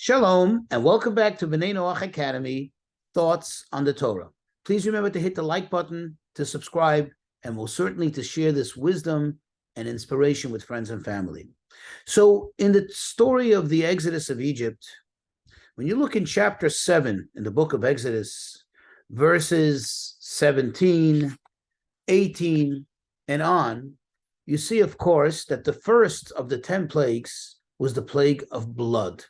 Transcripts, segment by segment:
Shalom, and welcome back to B'nai Noach Academy, Thoughts on the Torah. Please remember to hit the like button, to subscribe, and most certainly to share this wisdom and inspiration with friends and family. So, in the story of the Exodus of Egypt, when you look in chapter 7 in the book of Exodus, verses 17, 18, and on, you see, of course, that the first of the 10 plagues was the plague of blood.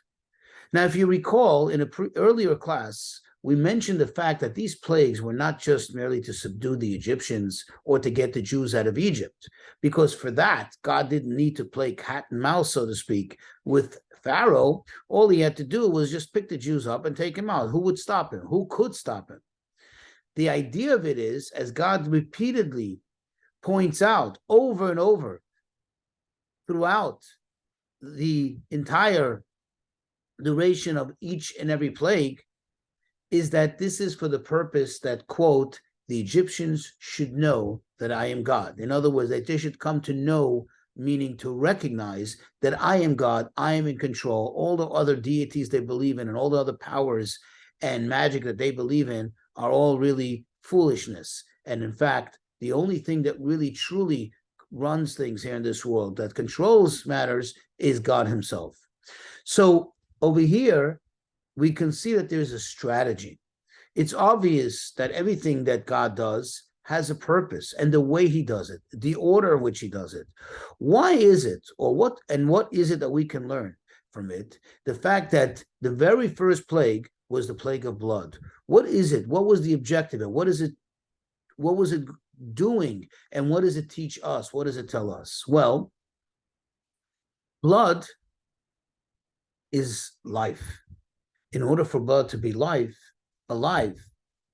Now, if you recall, in an earlier class, we mentioned the fact that these plagues were not just merely to subdue the Egyptians or to get the Jews out of Egypt, because for that, God didn't need to play cat and mouse, so to speak, with Pharaoh. All he had to do was just pick the Jews up and take them out. Who would stop him? Who could stop him? The idea of it is, as God repeatedly points out over and over throughout the entire duration of each and every plague, is that this is for the purpose that, quote, the Egyptians should know that I am God. In other words, that they should come to know, meaning to recognize that I am God, I am in control. All the other deities they believe in and all the other powers and magic that they believe in are all really foolishness. And in fact, the only thing that really truly runs things here in this world, that controls matters, is God himself. So over here, we can see that there's a strategy. It's obvious that everything that God does has a purpose, and the way he does it, the order in which he does it. Why is it, or what is it that we can learn from it? The fact that the very first plague was the plague of blood. What is it? What was the objective? And what was it doing? And what does it teach us? What does it tell us? Well, blood is life. In order for blood to be alive,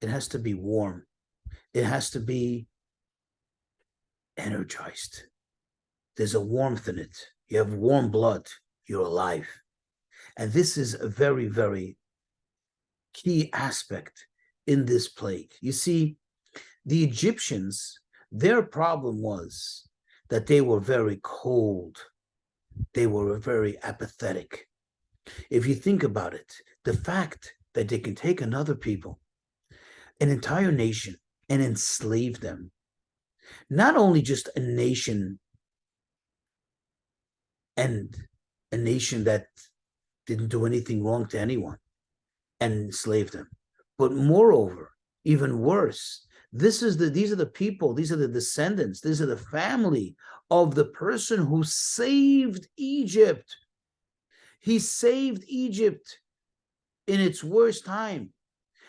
it has to be warm. It has to be energized. There's a warmth in it. You have warm blood, you're alive. And this is a very, very key aspect in this plague. You see, the Egyptians, their problem was that they were very cold. They were very apathetic. If you think about it, the fact that they can take another people, an entire nation, and enslave them, not only just a nation and a nation that didn't do anything wrong to anyone and enslave them, but moreover, even worse, these are the people, these are the descendants, these are the family of the person who saved Egypt. He saved Egypt in its worst time.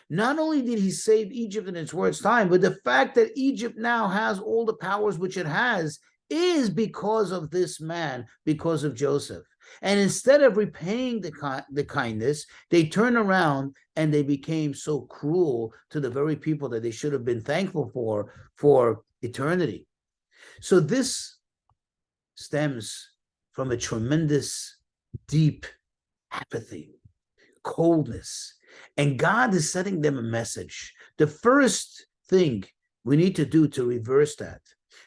Not only did he save Egypt in its worst time, but the fact that Egypt now has all the powers which it has is because of this man, because of Joseph. And instead of repaying the kindness, they turn around and they became so cruel to the very people that they should have been thankful for eternity. So this stems from a tremendous, deep apathy, coldness. And God is sending them a message. The first thing we need to do to reverse that,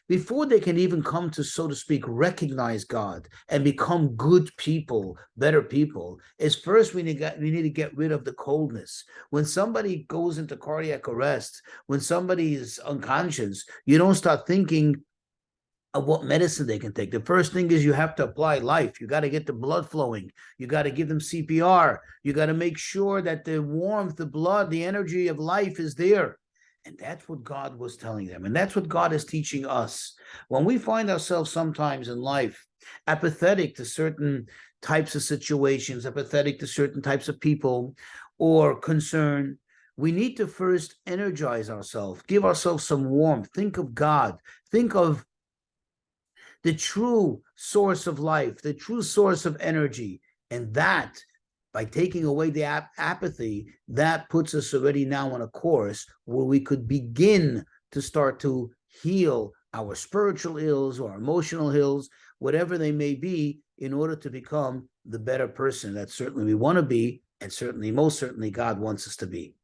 before they can even come to, so to speak, recognize God and become good people, better people, is first we need to get rid of the coldness. When somebody goes into cardiac arrest, when somebody is unconscious, you don't start thinking of what medicine they can take. The first thing is you have to apply life. You got to get the blood flowing. You got to give them CPR. You got to make sure that the warmth, the blood, the energy of life is there. And that's what God was telling them. And that's what God is teaching us. When we find ourselves sometimes in life apathetic to certain types of situations, apathetic to certain types of people, or concern, we need to first energize ourselves, give ourselves some warmth. Think of God. Think of the true source of life, the true source of energy. And that, by taking away the apathy, that puts us already now on a course where we could begin to start to heal our spiritual ills or emotional ills, whatever they may be, in order to become the better person that certainly we want to be, and certainly, most certainly, God wants us to be.